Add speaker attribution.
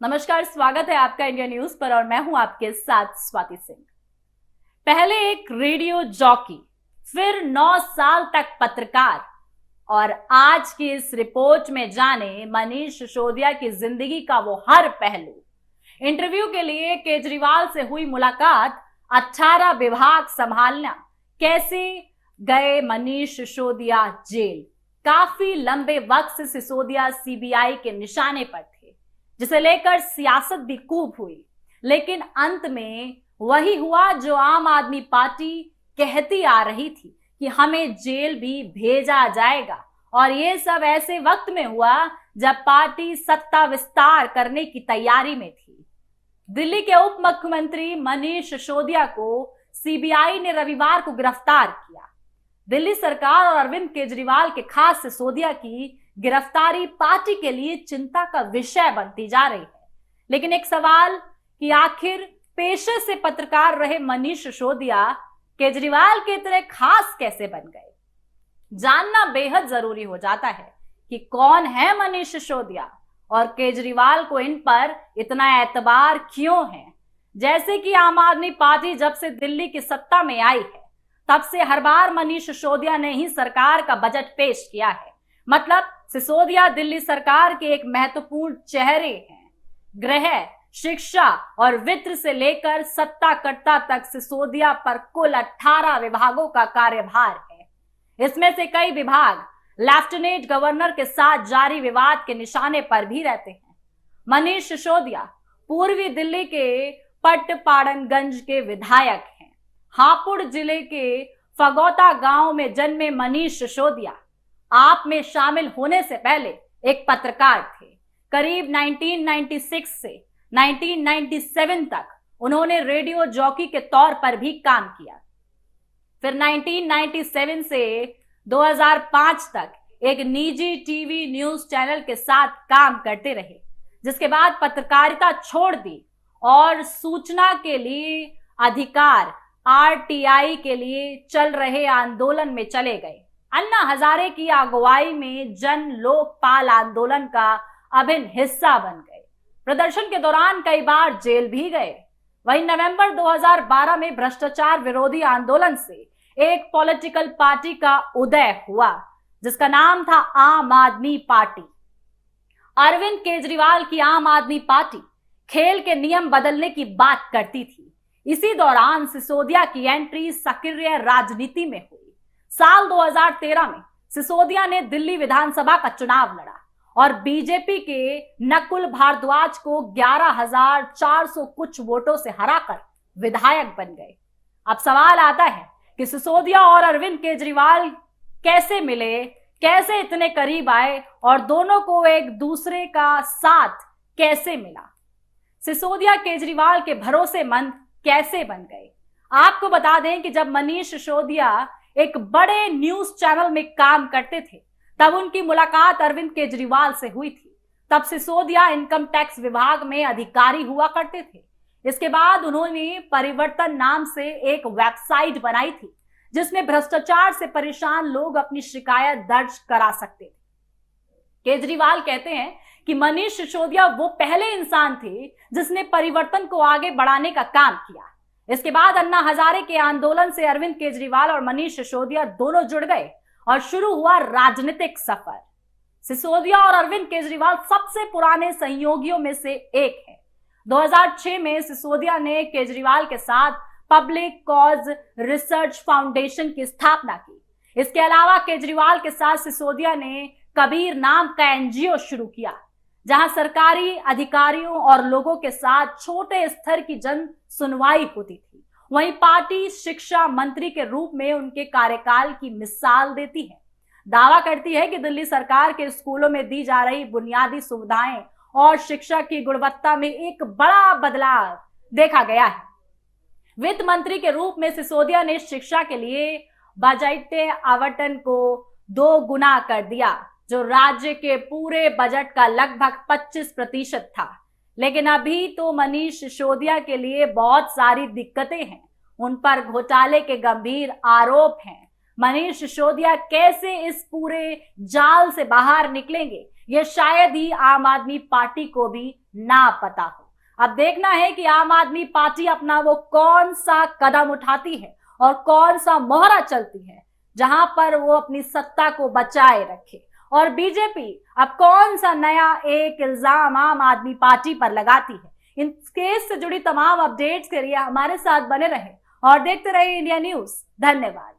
Speaker 1: नमस्कार, स्वागत है आपका इंडिया न्यूज पर और मैं हूं आपके साथ स्वाति सिंह। पहले एक रेडियो जॉकी, फिर 9 साल तक पत्रकार और आज की इस रिपोर्ट में जाने मनीष सिसोदिया की जिंदगी का वो हर पहलू। इंटरव्यू के लिए केजरीवाल से हुई मुलाकात, 18 विभाग संभालना, कैसे गए मनीष सिसोदिया जेल। काफी लंबे वक्त से सिसोदिया सीबीआई के निशाने पर थे, जिसे लेकर सियासत भी खूब हुई, लेकिन अंत में वही हुआ जो आम आदमी पार्टी कहती आ रही थी कि हमें जेल भी भेजा जाएगा। और ये सब ऐसे वक्त में हुआ जब पार्टी सत्ता विस्तार करने की तैयारी में थी। दिल्ली के उप मुख्यमंत्री मनीष सिसोदिया को सीबीआई ने रविवार को गिरफ्तार किया। दिल्ली सरकार और अरविंद केजरीवाल के खास सिसोदिया की गिरफ्तारी पार्टी के लिए चिंता का विषय बनती जा रही है। लेकिन एक सवाल कि आखिर पेशे से पत्रकार रहे मनीष सिसोदिया केजरीवाल के तरह खास कैसे बन गए, जानना बेहद जरूरी हो जाता है कि कौन है मनीष सिसोदिया और केजरीवाल को इन पर इतना एतबार क्यों है। जैसे कि आम आदमी पार्टी जब से दिल्ली की सत्ता में आई है, तब से हर बार मनीष सिसोदिया ने ही सरकार का बजट पेश किया है। मतलब सिसोदिया दिल्ली सरकार के एक महत्वपूर्ण चेहरे हैं। गृह, शिक्षा और वित्त से लेकर सत्ताकर्ता तक सिसोदिया पर कुल 18 विभागों का कार्यभार है। इसमें से कई विभाग लेफ्टिनेंट गवर्नर के साथ जारी विवाद के निशाने पर भी रहते हैं। मनीष सिसोदिया पूर्वी दिल्ली के पटपाड़नगंज के विधायक हैं। हापुड़ जिले के फगौता गांव में जन्मे मनीष सिसोदिया आप में शामिल होने से पहले एक पत्रकार थे। करीब 1996 से 1997 तक उन्होंने रेडियो जॉकी के तौर पर भी काम किया। फिर 1997 से 2005 तक एक निजी टीवी न्यूज चैनल के साथ काम करते रहे, जिसके बाद पत्रकारिता छोड़ दी और सूचना के लिए अधिकार आरटीआई के लिए चल रहे आंदोलन में चले गए। अन्ना हजारे की अगुवाई में जन लोकपाल आंदोलन का अभिन्न हिस्सा बन गए। प्रदर्शन के दौरान कई बार जेल भी गए। वहीं नवंबर 2012 में भ्रष्टाचार विरोधी आंदोलन से एक पॉलिटिकल पार्टी का उदय हुआ, जिसका नाम था आम आदमी पार्टी। अरविंद केजरीवाल की आम आदमी पार्टी खेल के नियम बदलने की बात करती थी। इसी दौरान सिसोदिया की एंट्री सक्रिय राजनीति में हुई। साल 2013 में सिसोदिया ने दिल्ली विधानसभा का चुनाव लड़ा और बीजेपी के नकुल भारद्वाज को 11,400 कुछ वोटों से हराकर विधायक बन गए। अब सवाल आता है कि सिसोदिया और अरविंद केजरीवाल कैसे मिले, कैसे इतने करीब आए और दोनों को एक दूसरे का साथ कैसे मिला। सिसोदिया केजरीवाल के भरोसेमंद कैसे बन गए। आपको बता दें कि जब मनीष सिसोदिया एक बड़े न्यूज चैनल में काम करते थे, तब उनकी मुलाकात अरविंद केजरीवाल से हुई थी। तब सिसोदिया इनकम टैक्स विभाग में अधिकारी हुआ करते थे। इसके बाद उन्होंने परिवर्तन नाम से एक वेबसाइट बनाई थी, जिसमें भ्रष्टाचार से परेशान लोग अपनी शिकायत दर्ज करा सकते थे। केजरीवाल कहते हैं कि मनीष सिसोदिया वो पहले इंसान थे जिसने परिवर्तन को आगे बढ़ाने का काम किया। इसके बाद अन्ना हजारे के आंदोलन से अरविंद केजरीवाल और मनीष सिसोदिया दोनों जुड़ गए और शुरू हुआ राजनीतिक सफर। सिसोदिया और अरविंद केजरीवाल सबसे पुराने सहयोगियों में से एक है। 2006 में सिसोदिया ने केजरीवाल के साथ पब्लिक कॉज रिसर्च फाउंडेशन की स्थापना की। इसके अलावा केजरीवाल के साथ सिसोदिया ने कबीर नाम का एनजीओ शुरू किया, जहां सरकारी अधिकारियों और लोगों के साथ छोटे स्तर की जन सुनवाई होती थी। वहीं पार्टी शिक्षा मंत्री के रूप में उनके कार्यकाल की मिसाल देती है। दावा करती है कि दिल्ली सरकार के स्कूलों में दी जा रही बुनियादी सुविधाएं और शिक्षा की गुणवत्ता में एक बड़ा बदलाव देखा गया है। वित्त मंत्री के रूप में सिसोदिया ने शिक्षा के लिए बजट आवंटन को 2 गुना कर दिया, जो राज्य के पूरे बजट का लगभग 25% था। लेकिन अभी तो मनीष सिसोदिया के लिए बहुत सारी दिक्कतें हैं। उन पर घोटाले के गंभीर आरोप हैं। मनीष सिसोदिया कैसे इस पूरे जाल से बाहर निकलेंगे, ये शायद ही आम आदमी पार्टी को भी ना पता हो। अब देखना है कि आम आदमी पार्टी अपना वो कौन सा कदम उठाती है और कौन सा मोहरा चलती है जहां पर वो अपनी सत्ता को बचाए रखे। और बीजेपी अब कौन सा नया एक इल्जाम आम आदमी पार्टी पर लगाती है। इन केस से जुड़ी तमाम अपडेट्स के लिए हमारे साथ बने रहें और देखते रहिए इंडिया न्यूज। धन्यवाद।